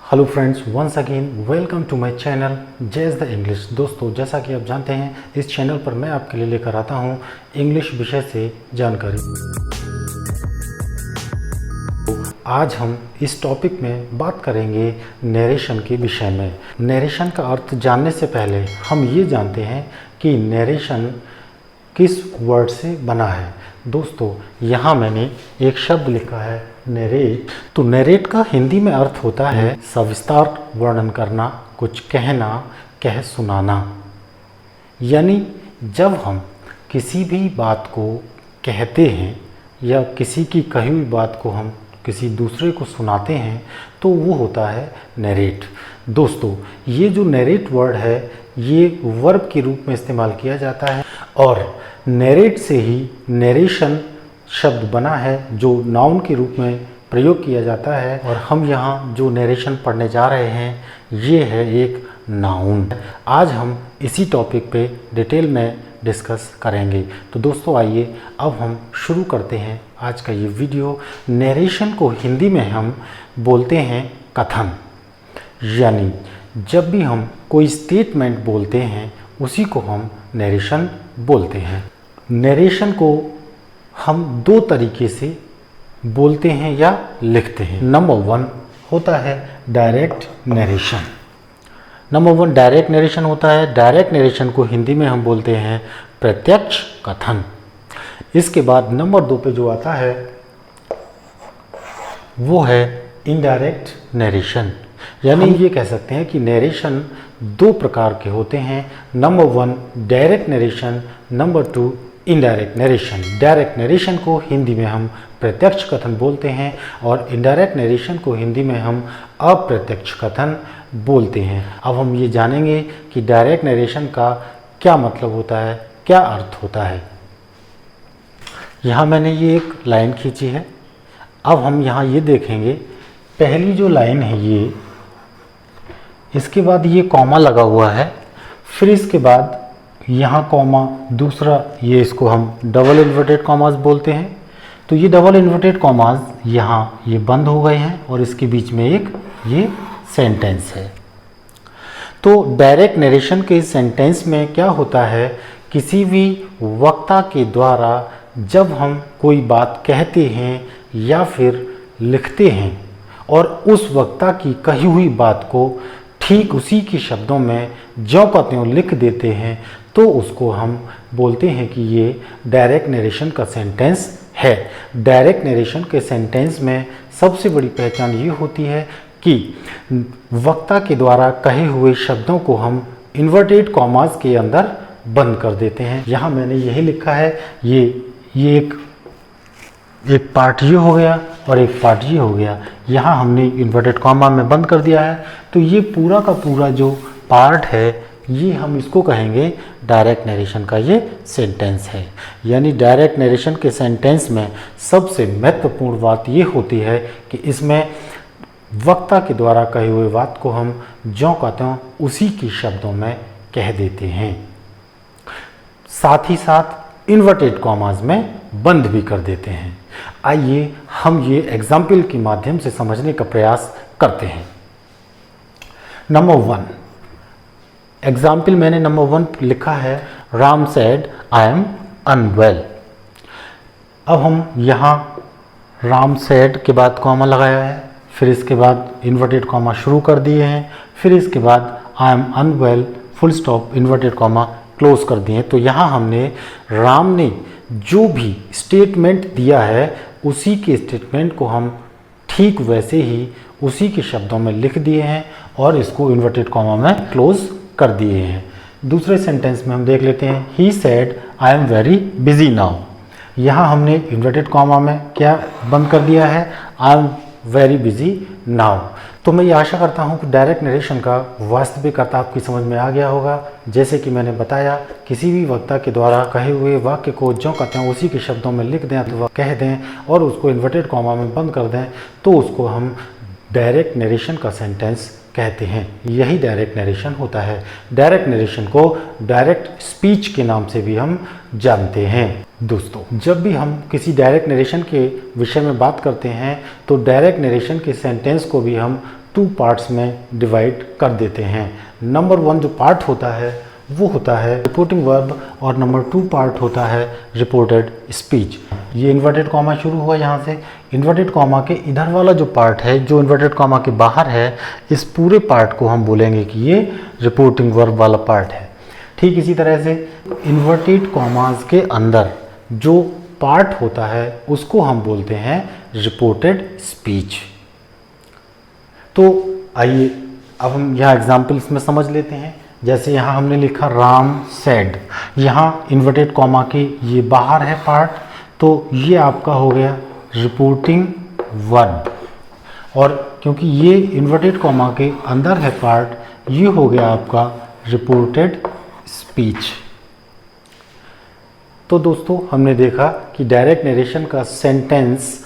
Hello friends, once again welcome to my channel jazz the English. दोस्तों, जैसा कि आप जानते हैं, इस चैनल पर मैं आपके लिए लेकर आता हूं इंग्लिश विषय से जानकारी। आज हम इस टॉपिक में बात करेंगे नरेशन के विषय में। नरेशन का अर्थ जानने से पहले हम ये जानते हैं कि नरेशन किस वर्ड से बना है। दोस्तों, यहाँ मैंने एक शब्द लिखा है नरेट। तो नरेट का हिंदी में अर्थ होता है सविस्तार वर्णन करना, कुछ कहना, कह सुनाना। यानी जब हम किसी भी बात को कहते हैं या किसी की कही हुई बात को हम किसी दूसरे को सुनाते हैं तो वो होता है नरेट। दोस्तों, ये जो नरेट वर्ड है ये वर्ब के रूप में इस्तेमाल किया जाता है और नरेट से ही नरेशन शब्द बना है जो नाउन के रूप में प्रयोग किया जाता है। और हम यहाँ जो नरेशन पढ़ने जा रहे हैं ये है एक नाउन। आज हम इसी टॉपिक पे डिटेल में डिस्कस करेंगे। तो दोस्तों, आइए अब हम शुरू करते हैं आज का ये वीडियो। नरेशन को हिंदी में हम बोलते हैं कथन। यानी जब भी हम कोई स्टेटमेंट बोलते हैं उसी को हम नरेशन बोलते हैं। नरेशन को हम दो तरीके से बोलते हैं या लिखते हैं। नंबर 1 होता है direct narration. Number 1 direct narration होता है। डायरेक्ट नरेशन को हिंदी में हम बोलते हैं प्रत्यक्ष कथन। इसके बाद नंबर 2 पे जो आता है वो है इनडायरेक्ट नरेशन। यानी ये कह सकते हैं कि नरेशन दो प्रकार के होते हैं। Number 1 direct narration, number 2 indirect narration. Direct narration को हिंदी में हम प्रत्यक्ष कथन बोलते हैं और इनडायरेक्ट नरेशन को हिंदी में हम अप्रत्यक्ष कथन बोलते हैं। अब हम ये जानेंगे कि डायरेक्ट नरेशन का क्या मतलब होता है, क्या अर्थ होता है। यहाँ मैंने ये एक लाइन खींची है। अब हम यहाँ ये देखेंगे, पहली जो लाइन है ये, इसके बाद ये कॉमा लगा हुआ है, फिर इसके बाद यहाँ कॉमा, दूसरा ये, इसको हम डबल इन्वर्टेड कॉमास बोलते हैं। तो ये डबल इन्वर्टेड कॉमास यहाँ ये बंद हो गए हैं और इसके बीच में एक ये सेंटेंस है। तो डायरेक्ट नरेशन के सेंटेंस में क्या होता है, किसी भी वक्ता के द्वारा जब हम कोई बात कहते हैं या फिर लिखते हैं और उस वक्ता की कही हुई बात को ठीक उसी के शब्दों में ज्यों का त्यों लिख देते हैं तो उसको हम बोलते हैं कि ये डायरेक्ट नरेशन का सेंटेंस है। डायरेक्ट नरेशन के सेंटेंस में सबसे बड़ी पहचान ये होती है कि वक्ता के द्वारा कहे हुए शब्दों को हम इन्वर्टेड कॉमास के अंदर बंद कर देते हैं। यहाँ मैंने यही लिखा है, ये एक पार्ट ये हो गया और एक पार्ट ये हो गया। यहाँ हमने इन्वर्टेड कॉमा में बंद कर दिया है। तो ये पूरा का पूरा जो पार्ट है ये हम इसको कहेंगे डायरेक्ट नरेशन का ये सेंटेंस है। यानी डायरेक्ट नरेशन के सेंटेंस में सबसे महत्वपूर्ण बात ये होती है कि इसमें वक्ता के द्वारा कहे हुए बात को हम ज्यों का त्यों उसी के शब्दों में कह देते हैं, साथ ही साथ इन्वर्टेड कॉमास में बंद भी कर देते हैं। आइए हम ये एग्जाम्पल के माध्यम से समझने का प्रयास करते हैं। नंबर 1 एग्जाम्पल, मैंने नंबर 1 लिखा है, Ram said I am unwell. अब हम यहाँ राम सेड के बाद कॉमा लगाया है, फिर इसके बाद इन्वर्टेड कॉमा शुरू कर दिए हैं, फिर इसके बाद I am unwell full stop inverted comma close कर दिए। तो यहाँ हमने राम ने जो भी स्टेटमेंट दिया है उसी के स्टेटमेंट को हम ठीक वैसे ही उसी के शब्दों में लिख दिए हैं और इसको इन्वर्टेड कॉमा में क्लोज कर दिए हैं। दूसरे सेंटेंस में हम देख लेते हैं, he said I am very busy now. यहाँ हमने इन्वर्टेड कॉमा में क्या बंद कर दिया है, I am very busy now. तो मैं ये आशा करता हूँ कि डायरेक्ट नरेशन का वास्तविक अर्थ आपकी समझ में आ गया होगा। जैसे कि मैंने बताया, किसी भी वक्ता के द्वारा कहे हुए वाक्य को ज्यों का त्यों उसी के शब्दों में लिख दें अथवा कह दें और उसको इन्वर्टेड कॉमा में बंद कर दें तो उसको हम डायरेक्ट नरेशन का सेंटेंस कहते हैं। यही डायरेक्ट नरेशन होता है। डायरेक्ट नरेशन को डायरेक्ट स्पीच के नाम से भी हम जानते हैं। दोस्तों, जब भी हम किसी डायरेक्ट नरेशन के विषय में बात करते हैं तो डायरेक्ट नरेशन के सेंटेंस को भी हम 2 पार्ट्स में डिवाइड कर देते हैं। नंबर 1 जो पार्ट होता है वो होता है रिपोर्टिंग वर्ब और नंबर 2 पार्ट होता है रिपोर्टेड स्पीच। ये इन्वर्टेड कॉमा शुरू हुआ यहाँ से, इन्वर्टेड कॉमा के इधर वाला जो पार्ट है जो इन्वर्टेड कॉमा के बाहर है, इस पूरे पार्ट को हम बोलेंगे कि ये रिपोर्टिंग वर्ब वाला पार्ट है। ठीक इसी तरह से इन्वर्टेड कॉमास के अंदर जो पार्ट होता है उसको हम बोलते हैं रिपोर्टेड स्पीच। तो आइए अब हम यहाँ एग्जाम्पल्स में समझ लेते हैं। जैसे यहाँ हमने लिखा राम सेड, यहाँ इन्वर्टेड कॉमा के ये बाहर है पार्ट, तो ये आपका हो गया रिपोर्टिंग वर्ब, और क्योंकि ये इन्वर्टेड कॉमा के अंदर है पार्ट, ये हो गया आपका रिपोर्टेड स्पीच। तो दोस्तों हमने देखा कि डायरेक्ट नरेशन का सेंटेंस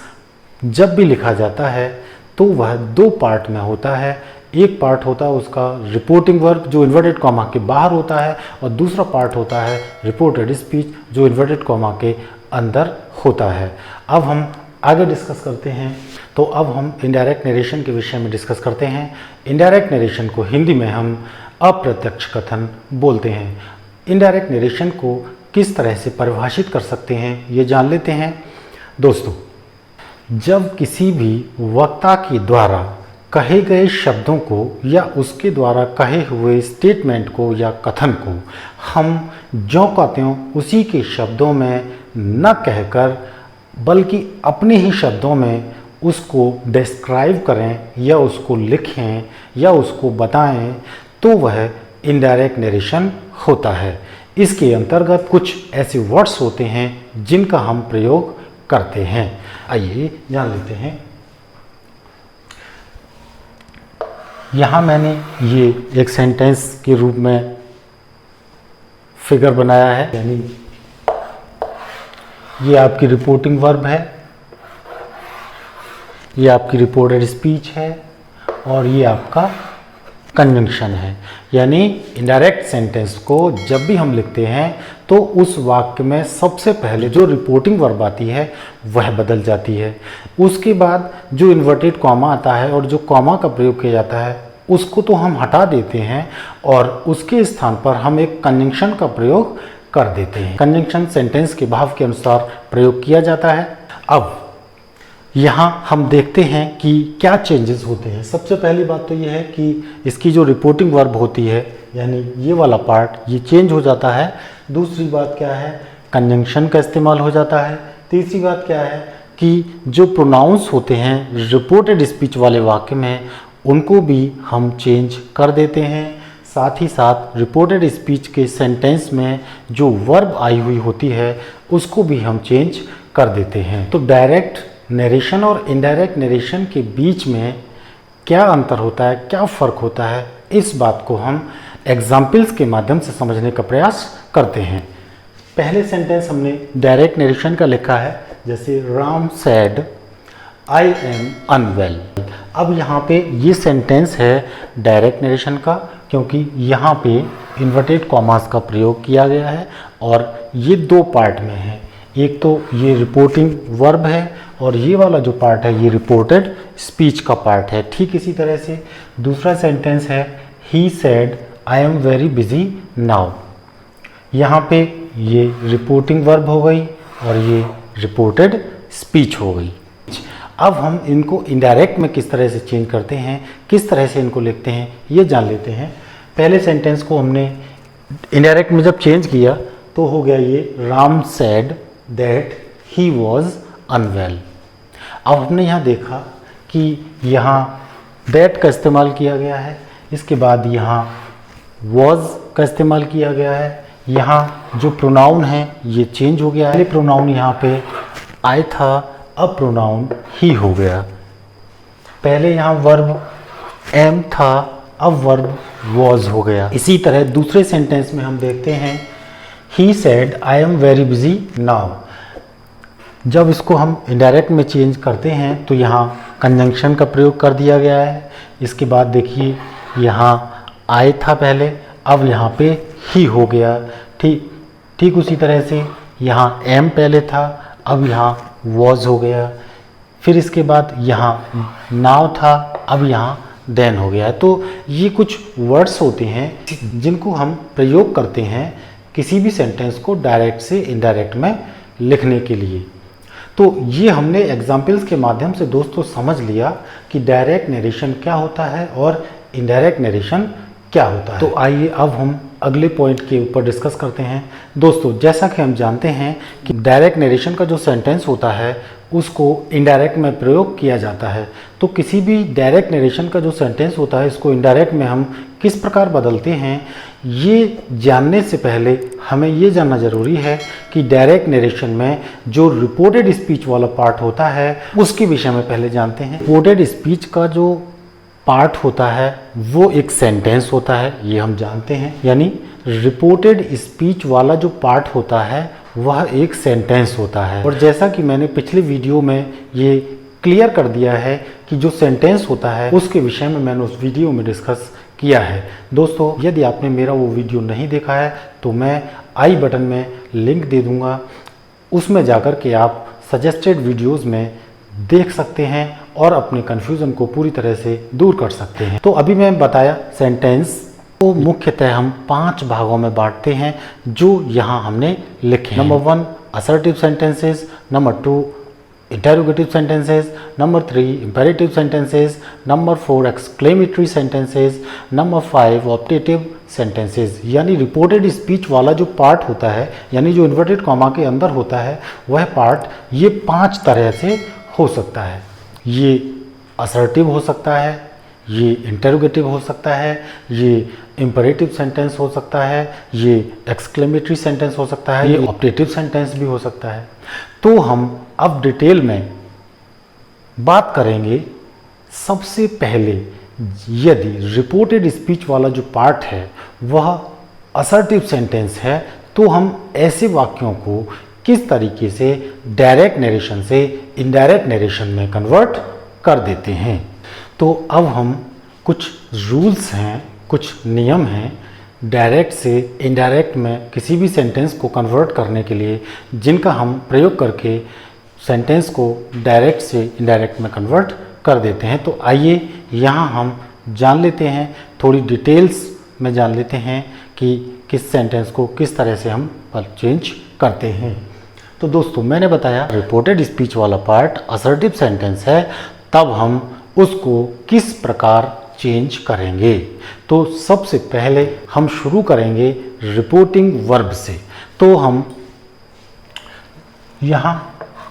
जब भी लिखा जाता है तो वह 2 पार्ट में होता है। एक पार्ट होता है उसका रिपोर्टिंग वर्ब जो इन्वर्टेड कॉमा के बाहर होता है, और दूसरा पार्ट होता है रिपोर्टेड स्पीच जो इन्वर्टेड कॉमा के अंदर होता है। अब हम आगे डिस्कस करते हैं। तो अब हम इनडायरेक्ट नरेशन के विषय में डिस्कस करते हैं। इनडायरेक्ट नरेशन को हिंदी में हम अप्रत्यक्ष कथन बोलते हैं। इनडायरेक्ट नरेशन को किस तरह से परिभाषित कर सकते हैं ये जान लेते हैं। दोस्तों, जब किसी भी वक्ता के द्वारा कहे गए शब्दों को या उसके द्वारा कहे हुए स्टेटमेंट को या कथन को हम जो कहते हो उसी के शब्दों में न कहकर बल्कि अपने ही शब्दों में उसको डिस्क्राइब करें या उसको लिखें या उसको बताएं, तो वह इनडायरेक्ट नरेशन होता है। इसके अंतर्गत कुछ ऐसे वर्ड्स होते हैं जिनका हम प्रयोग करते हैं। आइए जान लेते हैं। यहाँ मैंने ये एक सेंटेंस के रूप में फिगर बनाया है, यानी ये आपकी रिपोर्टिंग वर्ब है, ये आपकी रिपोर्टेड स्पीच है और ये आपका कंजंक्शन है। यानी इनडायरेक्ट सेंटेंस को जब भी हम लिखते हैं तो उस वाक्य में सबसे पहले जो रिपोर्टिंग वर्ब आती है वह बदल जाती है। उसके बाद जो इन्वर्टेड कॉमा आता है और जो कॉमा का प्रयोग किया जाता है उसको तो हम हटा देते हैं और उसके स्थान पर हम एक कंजंक्शन का प्रयोग कर देते हैं। कंजंक्शन सेंटेंस के भाव के अनुसार प्रयोग किया जाता है। अब यहाँ हम देखते हैं कि क्या चेंजेस होते हैं। सबसे पहली बात तो यह है कि इसकी जो रिपोर्टिंग वर्ब होती है यानी ये वाला पार्ट ये चेंज हो जाता है। दूसरी बात क्या है, कंजंक्शन का इस्तेमाल हो जाता है। तीसरी बात क्या है कि जो प्रोनाउंस होते हैं रिपोर्टेड स्पीच वाले वाक्य में उनको भी हम चेंज कर देते हैं। साथ ही साथ रिपोर्टेड स्पीच के सेंटेंस में जो वर्ब आई हुई होती है उसको भी हम चेंज कर देते हैं। तो डायरेक्ट नरेशन और इनडायरेक्ट नरेशन के बीच में क्या अंतर होता है, क्या फ़र्क होता है, इस बात को हम एग्जाम्पल्स के माध्यम से समझने का प्रयास करते हैं। पहले सेंटेंस हमने डायरेक्ट नरेशन का लिखा है, जैसे Ram said I am unwell. अब यहाँ पे ये सेंटेंस है डायरेक्ट नरेशन का, क्योंकि यहाँ पे इन्वर्टेड कॉमास का प्रयोग किया गया है और ये 2 पार्ट में है। एक तो ये रिपोर्टिंग वर्ब है और ये वाला जो पार्ट है ये रिपोर्टेड स्पीच का पार्ट है। ठीक इसी तरह से दूसरा सेंटेंस है he said I am very busy now. यहाँ पे ये रिपोर्टिंग वर्ब हो गई और ये रिपोर्टेड स्पीच हो गई। अब हम इनको इनडायरेक्ट में किस तरह से चेंज करते हैं, किस तरह से इनको लिखते हैं, ये जान लेते हैं। पहले सेंटेंस को हमने इनडायरेक्ट में जब चेंज किया तो हो गया ये Ram said that he was unwell. अब हमने यहाँ देखा कि यहाँ दैट का इस्तेमाल किया गया है, इसके बाद यहाँ वॉज का इस्तेमाल किया गया है। यहाँ जो प्रोनाउन है ये चेंज हो गया है। पहले प्रोनाउन यहाँ पे आई था, अब प्रोनाउन ही हो गया। पहले यहाँ वर्ब एम था, अब वर्ब वॉज हो गया। इसी तरह दूसरे सेंटेंस में हम देखते हैं he said I am very busy now. जब इसको हम इनडायरेक्ट में चेंज करते हैं तो यहाँ कंजंक्शन का प्रयोग कर दिया गया है। इसके बाद देखिए यहाँ आई था पहले, अब यहाँ पे ही हो गया। ठीक उसी तरह से यहाँ एम पहले था, अब यहाँ वॉज हो गया। फिर इसके बाद यहाँ नाउ था, अब यहाँ देन हो गया है। तो ये कुछ वर्ड्स होते हैं जिनको हम प्रयोग करते हैं किसी भी सेंटेंस को डायरेक्ट से इनडायरेक्ट में लिखने के लिए। तो ये हमने एग्जाम्पल्स के माध्यम से दोस्तों समझ लिया कि डायरेक्ट नरेशन क्या होता है और इनडायरेक्ट नरेशन क्या होता है। तो आइए अब हम अगले पॉइंट के ऊपर डिस्कस करते हैं। दोस्तों, जैसा कि हम जानते हैं कि डायरेक्ट नरेशन का जो सेंटेंस होता है उसको इनडायरेक्ट में प्रयोग किया जाता है। तो किसी भी डायरेक्ट नरेशन का जो सेंटेंस होता है इसको इनडायरेक्ट में हम किस प्रकार बदलते हैं, ये जानने से पहले हमें ये जानना ज़रूरी है कि डायरेक्ट नरेशन में जो रिपोर्टेड स्पीच वाला पार्ट होता है उसके विषय में पहले जानते हैं। रिपोर्टेड स्पीच का जो पार्ट होता है वो एक सेंटेंस होता है, ये हम जानते हैं। यानी रिपोर्टेड स्पीच वाला जो पार्ट होता है वह एक सेंटेंस होता है। और जैसा कि मैंने पिछले वीडियो में ये क्लियर कर दिया है कि जो सेंटेंस होता है उसके विषय में मैंने उस वीडियो में डिस्कस किया है। दोस्तों, यदि आपने मेरा वो वीडियो नहीं देखा है तो मैं आई बटन में लिंक दे दूंगा, उसमें जाकर के आप सजेस्टेड वीडियोस में देख सकते हैं और अपने कन्फ्यूज़न को पूरी तरह से दूर कर सकते हैं। तो अभी मैं बताया सेंटेंस को मुख्यतः हम 5 भागों में बांटते हैं जो यहाँ हमने लिखे हैं। Number 1 assertive sentences, number 2 interrogative sentences, number 3 imperative sentences, number 4 exclamatory sentences, number 5 optative sentences. यानी रिपोर्टेड स्पीच वाला जो पार्ट होता है, यानी जो इन्वर्टेड कॉमा के अंदर होता है, वह पार्ट ये 5 तरह से हो सकता है। ये असर्टिव हो सकता है, ये इंटरोगेटिव हो सकता है, ये इंपेरेटिव सेंटेंस हो सकता है, ये एक्सक्लेमेटरी सेंटेंस हो सकता है, ये ऑप्टेटिव सेंटेंस भी हो सकता है। तो हम अब डिटेल में बात करेंगे। सबसे पहले यदि रिपोर्टेड स्पीच वाला जो पार्ट है वह असर्टिव सेंटेंस है तो हम ऐसे वाक्यों को किस तरीके से डायरेक्ट नरेशन से इनडायरेक्ट नरेशन में कन्वर्ट कर देते हैं। तो अब हम कुछ रूल्स हैं, कुछ नियम हैं डायरेक्ट से इनडायरेक्ट में किसी भी सेंटेंस को कन्वर्ट करने के लिए, जिनका हम प्रयोग करके सेंटेंस को डायरेक्ट से इनडायरेक्ट में कन्वर्ट कर देते हैं। तो आइए यहाँ हम जान लेते हैं, थोड़ी डिटेल्स में जान लेते हैं कि किस सेंटेंस को किस तरह से हम चेंज करते हैं। तो दोस्तों, मैंने बताया रिपोर्टेड स्पीच वाला पार्ट असर्टिव सेंटेंस है, तब हम उसको किस प्रकार चेंज करेंगे। तो सबसे पहले हम शुरू करेंगे रिपोर्टिंग वर्ब से। तो हम यहाँ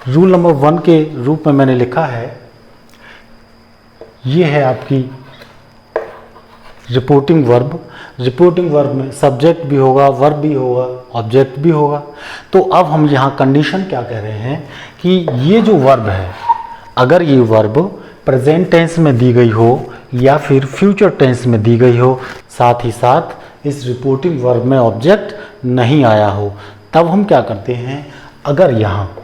रूल नंबर 1 के रूप में मैंने लिखा है, ये है आपकी रिपोर्टिंग वर्ब। रिपोर्टिंग वर्ब में सब्जेक्ट भी होगा, वर्ब भी होगा, ऑब्जेक्ट भी होगा। तो अब हम यहाँ कंडीशन क्या कह रहे हैं कि ये जो वर्ब है, अगर ये वर्ब प्रेजेंट टेंस में दी गई हो या फिर फ्यूचर टेंस में दी गई हो, साथ ही साथ इस रिपोर्टिंग वर्ब में ऑब्जेक्ट नहीं आया हो, तब हम क्या करते हैं, अगर यहाँ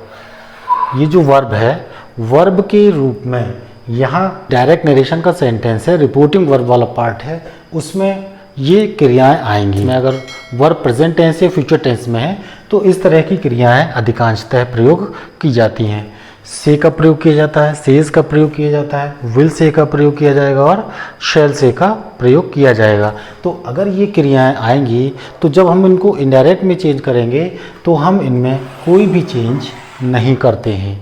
ये जो वर्ब है वर्ब के रूप में यहाँ डायरेक्ट नरेशन का सेंटेंस है, रिपोर्टिंग वर्ब वाला पार्ट है, उसमें ये क्रियाएं आएंगी। मैं अगर वर्ब प्रेजेंट टेंस या फ्यूचर टेंस में है तो इस तरह की क्रियाएं अधिकांशतः प्रयोग की जाती हैं। से का प्रयोग किया जाता है, सेज का प्रयोग किया जाता है, विल से का प्रयोग किया जाएगा और शैल से का प्रयोग किया जाएगा। तो अगर ये क्रियाएं आएंगी तो जब हम इनको इनडायरेक्ट में चेंज करेंगे तो हम इनमें कोई भी चेंज नहीं करते हैं।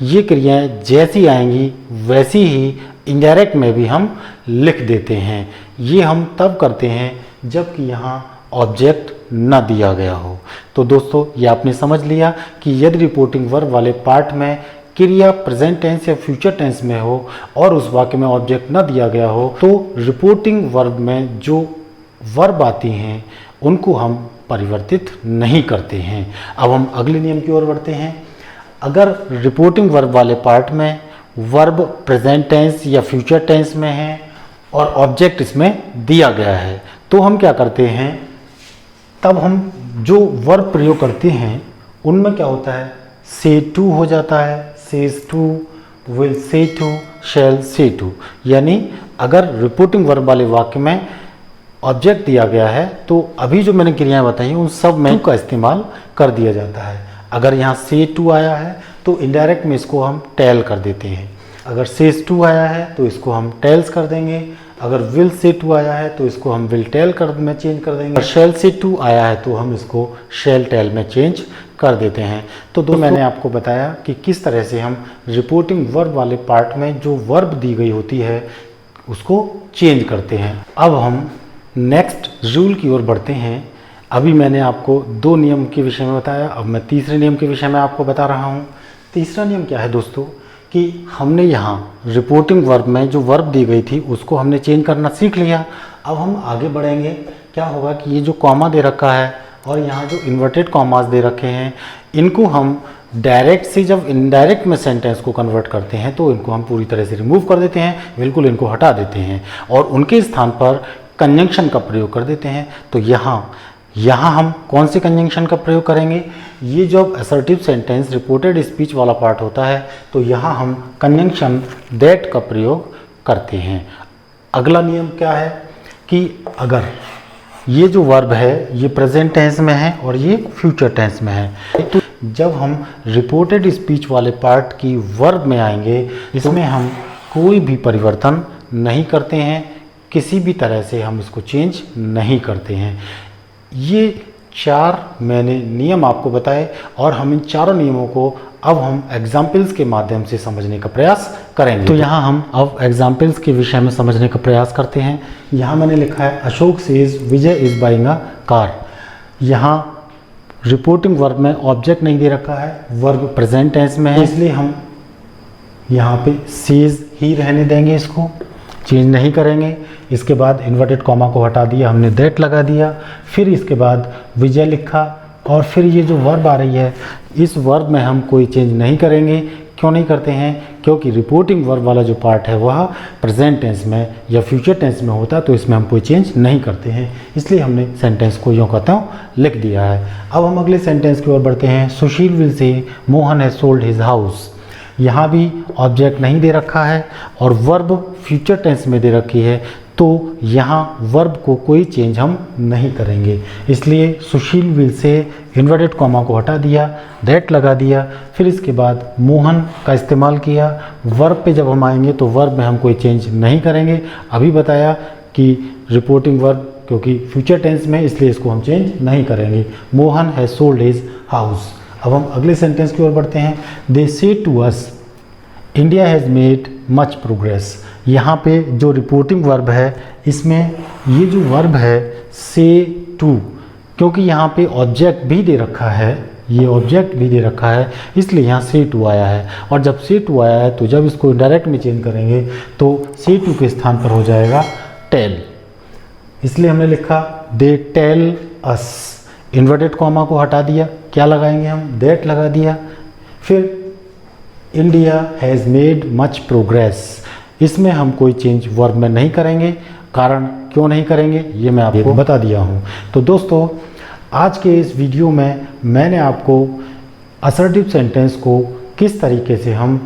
ये क्रियाएं जैसी आएंगी वैसी ही इनडायरेक्ट में भी हम लिख देते हैं। ये हम तब करते हैं जबकि यहाँ ऑब्जेक्ट न दिया गया हो। तो दोस्तों, ये आपने समझ लिया कि यदि रिपोर्टिंग वर्ब वाले पार्ट में क्रिया प्रेजेंट टेंस या फ्यूचर टेंस में हो और उस वाक्य में ऑब्जेक्ट न दिया गया हो तो रिपोर्टिंग वर्ब में जो वर्ब आती हैं उनको हम परिवर्तित नहीं करते हैं। अब हम अगले नियम की ओर बढ़ते हैं। अगर रिपोर्टिंग वर्ब वाले पार्ट में वर्ब प्रेजेंट टेंस या फ्यूचर टेंस में है और ऑब्जेक्ट इसमें दिया गया है तो हम क्या करते हैं, तब हम जो वर्ब प्रयोग करते हैं उनमें क्या होता है, से टू हो जाता है, says to, will say to, shall say to. यानी अगर रिपोर्टिंग वर्ब वाले वाक्य में ऑब्जेक्ट दिया गया है तो अभी जो मैंने क्रियाएं बताई उन सब में का इस्तेमाल कर दिया जाता है। अगर यहाँ से टू आया है तो इनडायरेक्ट में इसको हम टेल कर देते हैं। अगर सेज टू आया है तो इसको हम टेल्स कर देंगे, अगर विल से टू आया है तो इसको हम विल टेल कर में चेंज कर देंगे, अगर शेल से टू आया है तो हम इसको शेल टेल में चेंज कर देते हैं। तो दोस्तों मैंने आपको बताया कि किस तरह से हम रिपोर्टिंग वर्ब वाले पार्ट में जो वर्ब दी गई होती है उसको चेंज करते हैं। अब हम नेक्स्ट रूल की ओर बढ़ते हैं। अभी मैंने आपको 2 नियम के विषय में बताया, अब मैं तीसरे नियम के विषय में आपको बता रहा हूँ। तीसरा नियम क्या है दोस्तों कि हमने यहाँ रिपोर्टिंग वर्ब में जो वर्ब दी गई थी उसको हमने चेंज करना सीख लिया। अब हम आगे बढ़ेंगे। क्या होगा कि ये जो कॉमा दे रखा है और यहाँ जो इन्वर्टेड कॉमास दे रखे हैं, इनको हम डायरेक्ट से जब इनडायरेक्ट में सेंटेंस को कन्वर्ट करते हैं तो इनको हम पूरी तरह से रिमूव कर देते हैं, बिल्कुल इनको हटा देते हैं और उनके स्थान पर कंजंक्शन का प्रयोग कर देते हैं। तो यहाँ हम कौन से कंजंक्शन का प्रयोग करेंगे? ये जब असर्टिव सेंटेंस रिपोर्टेड स्पीच वाला पार्ट होता है तो यहाँ हम कंजंक्शन दैट का प्रयोग करते हैं। अगला नियम क्या है कि अगर ये जो वर्ब है ये प्रेजेंट टेंस में है और ये फ्यूचर टेंस में है, तो जब हम रिपोर्टेड स्पीच वाले पार्ट की वर्ब में आएंगे इसमें हम कोई भी परिवर्तन नहीं करते हैं, किसी भी तरह से हम इसको चेंज नहीं करते हैं। ये 4 मैंने नियम आपको बताए और हम इन चारों नियमों को अब हम एग्जाम्पल्स के माध्यम से समझने का प्रयास करेंगे। तो यहाँ हम अब एग्जाम्पल्स के विषय में समझने का प्रयास करते हैं। यहाँ मैंने लिखा है Ashok says Vijay is buying a car. यहाँ रिपोर्टिंग वर्ब में ऑब्जेक्ट नहीं दे रखा है, वर्ब प्रेजेंट टेंस में है, इसलिए हम यहाँ पे सेज ही रहने देंगे, इसको चेंज नहीं करेंगे। इसके बाद इन्वर्टेड कॉमा को हटा दिया, हमने दैट लगा दिया, फिर इसके बाद विजय लिखा और फिर ये जो वर्ब आ रही है इस वर्ब में हम कोई चेंज नहीं करेंगे। क्यों नहीं करते हैं? क्योंकि रिपोर्टिंग वर्ब वाला जो पार्ट है वह प्रेजेंट टेंस में या फ्यूचर टेंस में होता है, तो इसमें हम कोई चेंज नहीं करते हैं, इसलिए हमने सेंटेंस को यूँ कहता हूँ लिख दिया है। अब हम अगले सेंटेंस की ओर बढ़ते हैं। Sushil will say Mohan has sold his house. यहाँ भी ऑब्जेक्ट नहीं दे रखा है और वर्ब फ्यूचर टेंस में दे रखी है, तो यहाँ वर्ब को कोई चेंज हम नहीं करेंगे, इसलिए सुशील विल से इन्वर्टेड कॉमा को हटा दिया, दैट लगा दिया, फिर इसके बाद मोहन का इस्तेमाल किया। वर्ब पे जब हम आएंगे तो वर्ब में हम कोई चेंज नहीं करेंगे। अभी बताया कि रिपोर्टिंग वर्ब क्योंकि फ्यूचर टेंस में, इसलिए इसको हम चेंज नहीं करेंगे। Mohan has sold his house. अब हम अगले सेंटेंस की ओर बढ़ते हैं। They say to us India has made much progress. यहाँ पे जो रिपोर्टिंग वर्ब है इसमें ये जो वर्ब है से टू, क्योंकि यहाँ पे ऑब्जेक्ट भी दे रखा है, ये ऑब्जेक्ट भी दे रखा है, इसलिए यहाँ से टू आया है। और जब से टू आया है तो जब इसको डायरेक्ट में चेंज करेंगे तो से टू के स्थान पर हो जाएगा टेल, इसलिए हमने लिखा they tell us. Inverted comma को हटा दिया, क्या लगाएंगे हम? दैट लगा दिया। फिर India has made much progress, इसमें हम कोई चेंज वर्ब में नहीं करेंगे। कारण क्यों नहीं करेंगे ये मैं आपको बता दिया हूँ। तो दोस्तों आज के इस वीडियो में मैंने आपको असर्टिव सेंटेंस को किस तरीके से हम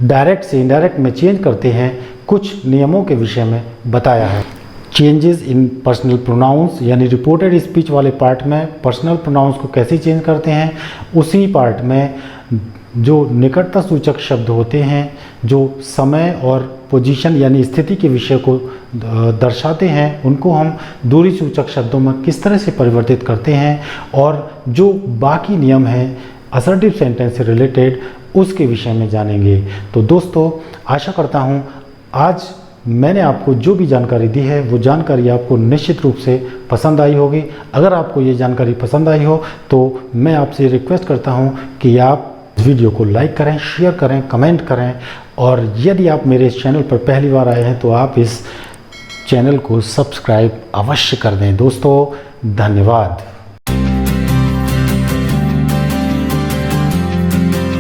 डायरेक्ट से इनडायरेक्ट में चेंज करते हैं कुछ नियमों के विषय में बताया है। चेंजेस इन पर्सनल प्रोनाउंस, यानी रिपोर्टेड स्पीच वाले पार्ट में पर्सनल प्रोनाउंस को कैसे चेंज करते हैं, उसी पार्ट में जो निकटता सूचक शब्द होते हैं जो समय और पोजीशन यानी स्थिति के विषय को दर्शाते हैं, उनको हम दूरी सूचक शब्दों में किस तरह से परिवर्तित करते हैं, और जो बाकी नियम हैं असर्टिव सेंटेंस से रिलेटेड उसके विषय में जानेंगे। तो दोस्तों आशा करता हूँ आज मैंने आपको जो भी जानकारी दी है वो जानकारी आपको निश्चित रूप से पसंद आई होगी। अगर आपको ये जानकारी पसंद आई हो तो मैं आपसे रिक्वेस्ट करता हूँ कि आप इस वीडियो को लाइक करें, शेयर करें, कमेंट करें, और यदि आप मेरे इस चैनल पर पहली बार आए हैं तो आप इस चैनल को सब्सक्राइब अवश्य कर दें। दोस्तों धन्यवाद।